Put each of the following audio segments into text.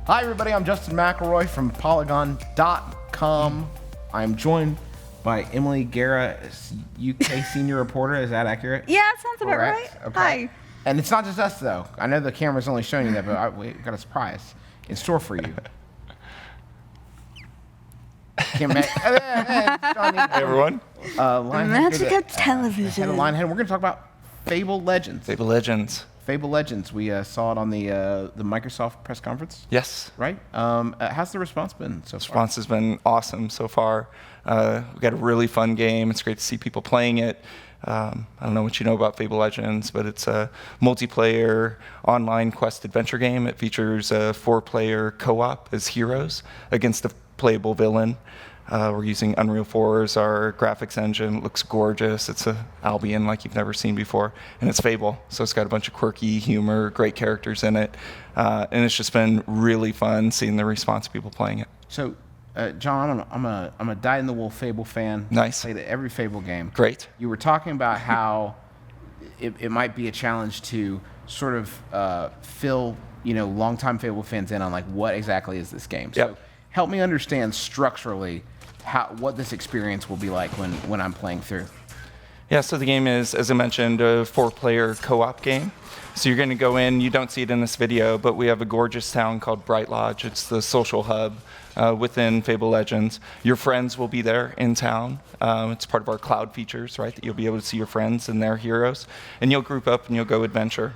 Hi, everybody. I'm Justin McElroy from Polygon.com. I'm joined by Emily Guerra, UK senior reporter. Is that accurate? Yeah, it sounds about right. Okay. Hi. And it's not just us, though. I know the camera's only showing you that, but we've got a surprise in store for you. Hey, everyone. Magic television. Lionhead. We're going to talk about Fable Legends. Fable Legends. Fable Legends. We saw it on the Microsoft press conference. Yes. Right? How's the response been so far? Response has been awesome so far. We've got a really fun game. It's great to see people playing it. I don't know what you know about Fable Legends, but it's a multiplayer online quest adventure game. It features a 4-player co-op as heroes against a playable villain. We're using Unreal 4 as our graphics engine. It looks gorgeous. It's a Albion like you've never seen before. And it's Fable, so it's got a bunch of quirky humor, great characters in it. And it's just been really fun seeing the response of people playing it. So, John, I'm a dyed-in-the-wool Fable fan. Nice. Played every Fable game. Great. You were talking about how it might be a challenge to sort of fill, longtime Fable fans in on like what exactly is this game. Yep. So help me understand structurally what this experience will be like when I'm playing through. Yeah, so the game is, as I mentioned, a 4-player co-op game. So you're going to go in, you don't see it in this video, but we have a gorgeous town called Bright Lodge. It's the social hub within Fable Legends. Your friends will be there in town. It's part of our cloud features, right, that you'll be able to see your friends and their heroes. And you'll group up and you'll go adventure.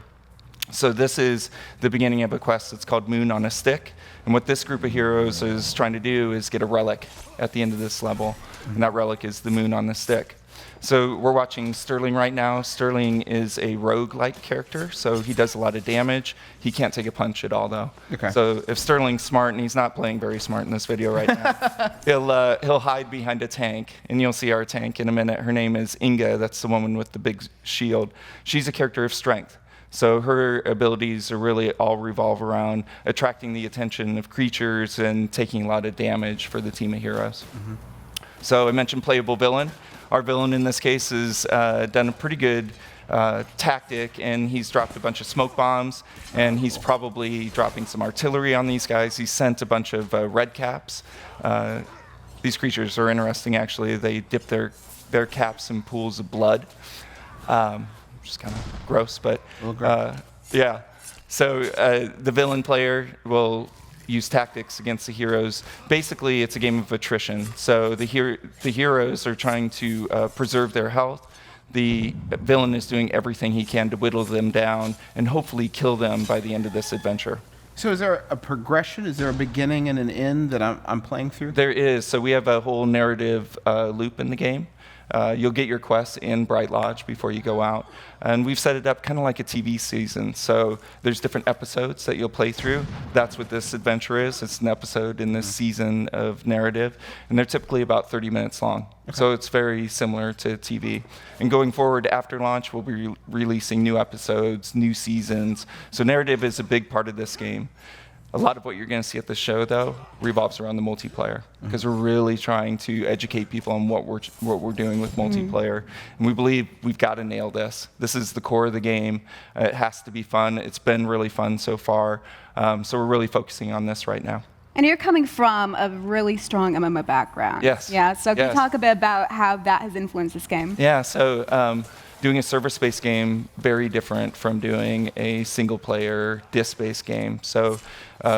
So this is the beginning of a quest that's called Moon on a Stick. And what this group of heroes is trying to do is get a relic at the end of this level. And that relic is the Moon on the Stick. So we're watching Sterling right now. Sterling is a rogue-like character, so he does a lot of damage. He can't take a punch at all, though. Okay. So if Sterling's smart, and he's not playing very smart in this video right now, he'll hide behind a tank, and you'll see our tank in a minute. Her name is Inga. That's the woman with the big shield. She's a character of strength. So her abilities are really all revolve around attracting the attention of creatures and taking a lot of damage for the team of heroes. Mm-hmm. So I mentioned playable villain. Our villain in this case has done a pretty good tactic, and he's dropped a bunch of smoke bombs, and he's probably dropping some artillery on these guys. He's sent a bunch of red caps. These creatures are interesting, actually. They dip their caps in pools of blood. Which is kind of gross, but yeah. So the villain player will use tactics against the heroes. Basically, it's a game of attrition. So the heroes are trying to preserve their health. The villain is doing everything he can to whittle them down and hopefully kill them by the end of this adventure. So is there a progression? Is there a beginning and an end that I'm playing through? There is. So we have a whole narrative loop in the game. You'll get your quests in Bright Lodge before you go out. And we've set it up kind of like a TV season. So there's different episodes that you'll play through. That's what this adventure is. It's an episode in this season of narrative. And they're typically about 30 minutes long. Okay. So it's very similar to TV. And going forward after launch, we'll be releasing new episodes, new seasons. So narrative is a big part of this game. A lot of what you're going to see at the show, though, revolves around the multiplayer, because we're really trying to educate people on what we're doing with multiplayer. And we believe we've got to nail this. This is the core of the game. It has to be fun. It's been really fun so far. So we're really focusing on this right now. And you're coming from a really strong MMO background. Yes. Yeah, so can you talk a bit about how that has influenced this game? Yeah, so doing a service-based game, very different from doing a single-player, disc-based game. So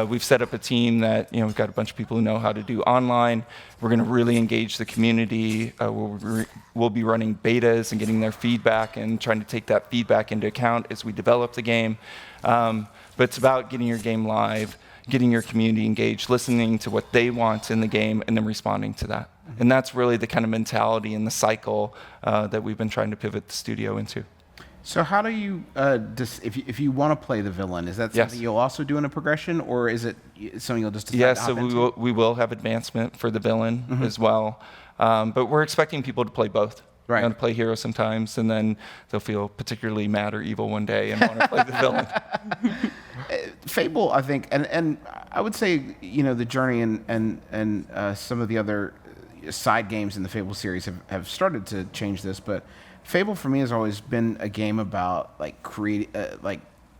we've set up a team that, we've got a bunch of people who know how to do online. We're going to really engage the community. We'll be running betas and getting their feedback and trying to take that feedback into account as we develop the game. But it's about getting your game live, getting your community engaged, listening to what they want in the game, and then responding to that. And that's really the kind of mentality and the cycle that we've been trying to pivot the studio into. So how do you, if you want to play the villain, is that something you'll also do in a progression, or is it something you'll just decide to hop into? We will have advancement for the villain as well. But we're expecting people to play both. Right. To play hero sometimes, and then they'll feel particularly mad or evil one day and want to play the villain. Fable, I think, and I would say, the Journey and some of the other side games in the Fable series have started to change this, but Fable for me has always been a game about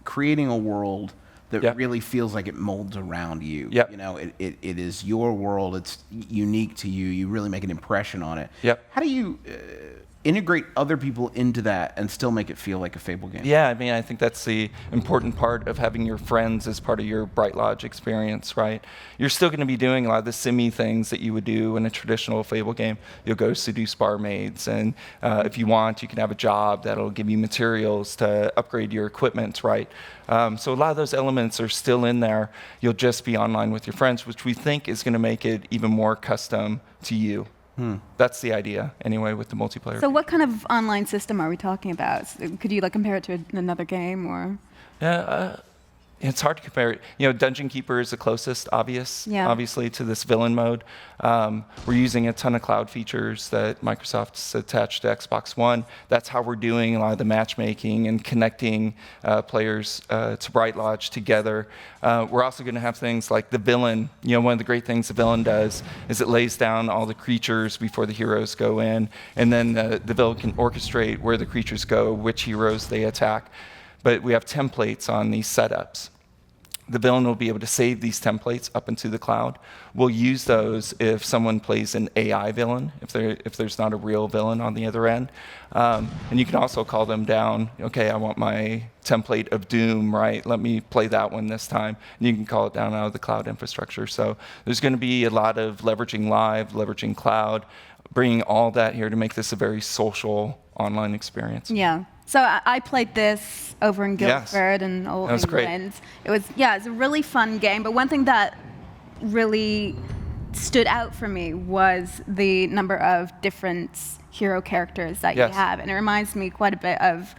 creating a world that Yep. really feels like it molds around you. Yep. You know, it is your world. It's unique to you. You really make an impression on it. Yep. How do you integrate other people into that and still make it feel like a Fable game? Yeah, I mean, I think that's the important part of having your friends as part of your Bright Lodge experience, right? You're still going to be doing a lot of the simmy things that you would do in a traditional Fable game. You'll go seduce barmaids, and if you want, you can have a job that'll give you materials to upgrade your equipment, right? So a lot of those elements are still in there. You'll just be online with your friends, which we think is going to make it even more custom to you. That's the idea, anyway, with the multiplayer. So what kind of online system are we talking about? Could you like compare it to another game or? It's hard to compare it. You know, Dungeon Keeper is the closest, obviously, to this villain mode. We're using a ton of cloud features that Microsoft's attached to Xbox One. That's how we're doing a lot of the matchmaking and connecting players to Bright Lodge together. We're also going to have things like the villain. You know, one of the great things the villain does is it lays down all the creatures before the heroes go in, and then the villain can orchestrate where the creatures go, which heroes they attack. But we have templates on these setups. The villain will be able to save these templates up into the cloud. We'll use those if someone plays an AI villain, if there's not a real villain on the other end. And you can also call them down. Okay, I want my template of Doom, right? Let me play that one this time. And you can call it down out of the cloud infrastructure. So there's going to be a lot of leveraging live, leveraging cloud, bringing all that here to make this a very social online experience. Yeah. So I played this over in Guildford and all That was great. England. It was a really fun game. But one thing that really stood out for me was the number of different hero characters that you have, and it reminds me quite a bit of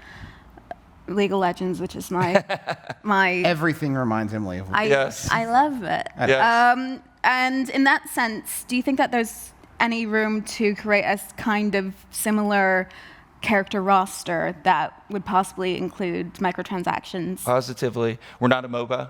League of Legends, which is my Everything reminds Emily of Yes. I love it. Yes. And in that sense, do you think that there's any room to create a kind of similar character roster that would possibly include microtransactions? Positively. We're not a MOBA,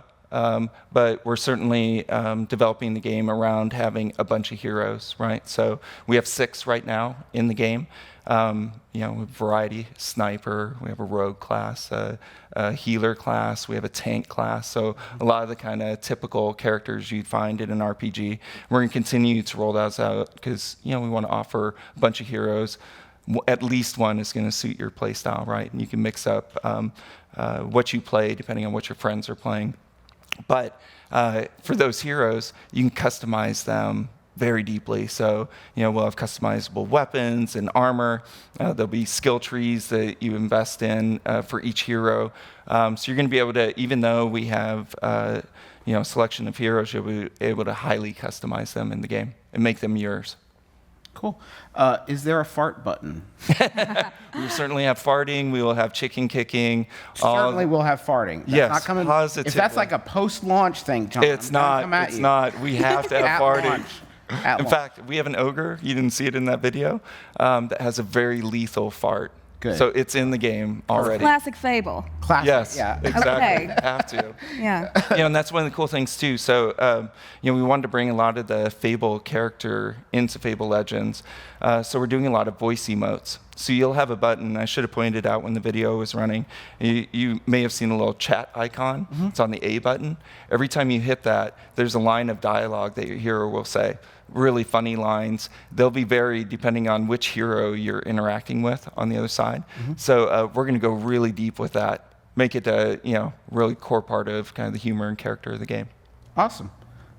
but we're certainly developing the game around having a bunch of heroes, right? So we have 6 right now in the game. You know, a variety, sniper, we have a rogue class, a healer class, we have a tank class. So a lot of the kind of typical characters you'd find in an RPG. We're going to continue to roll those out because, you know, we want to offer a bunch of heroes. At least one is going to suit your play style, right? And you can mix up what you play depending on what your friends are playing. But for those heroes, you can customize them very deeply. So, you know, we'll have customizable weapons and armor. There'll be skill trees that you invest in for each hero. So you're going to be able to, even though we have you know, a selection of heroes, you'll be able to highly customize them in the game and make them yours. Cool. Is there a fart button? We certainly have farting. We will have chicken kicking. Certainly we'll have farting. That's Yes, not coming, positively. If that's like a post-launch thing, John, It's I'm gonna not. come at It's you. not. We have to have At farting. launch. At In launch. fact, we have an ogre. You didn't see it in that video. That has a very lethal fart. Good. So it's in the game already. Classic Fable. Classic. Yes, Yeah. exactly. Okay. Have to. Yeah. You know, and that's one of the cool things too. So, you know, we wanted to bring a lot of the Fable character into Fable Legends. So we're doing a lot of voice emotes. So you'll have a button. I should have pointed out when the video was running. You may have seen a little chat icon. Mm-hmm. It's on the A button. Every time you hit that, there's a line of dialogue that your hero will say. Really funny lines. They'll be varied depending on which hero you're interacting with on the other side. Mm-hmm. So we're going to go really deep with that. Make it a really core part of kind of the humor and character of the game. Awesome.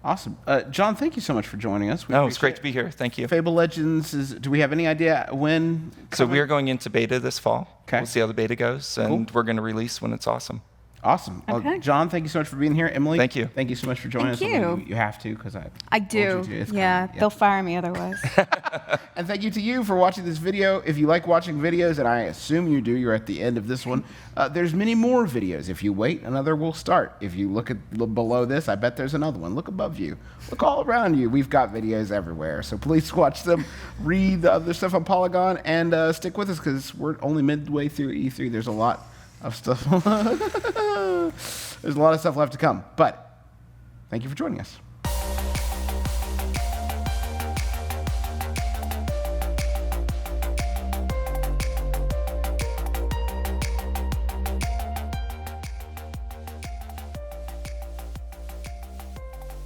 Awesome. John, thank you so much for joining us. It's great to be here. Thank you. Fable Legends do we have any idea when? So we are going into beta this fall. Okay. We'll see how the beta goes, and we're going to release when it's awesome. Awesome. Okay. Well, John, thank you so much for being here. Emily, thank you. Thank you so much for joining us. Thank you. You have to because I do. Yeah, they'll fire me otherwise. And thank you to you for watching this video. If you like watching videos, and I assume you do, you're at the end of this one. There's many more videos. If you wait, another will start. If you look below this, I bet there's another one. Look above you. Look all around you. We've got videos everywhere. So please watch them. Read the other stuff on Polygon, and stick with us because we're only midway through E3. There's a lot of stuff. There's a lot of stuff left to come. But thank you for joining us.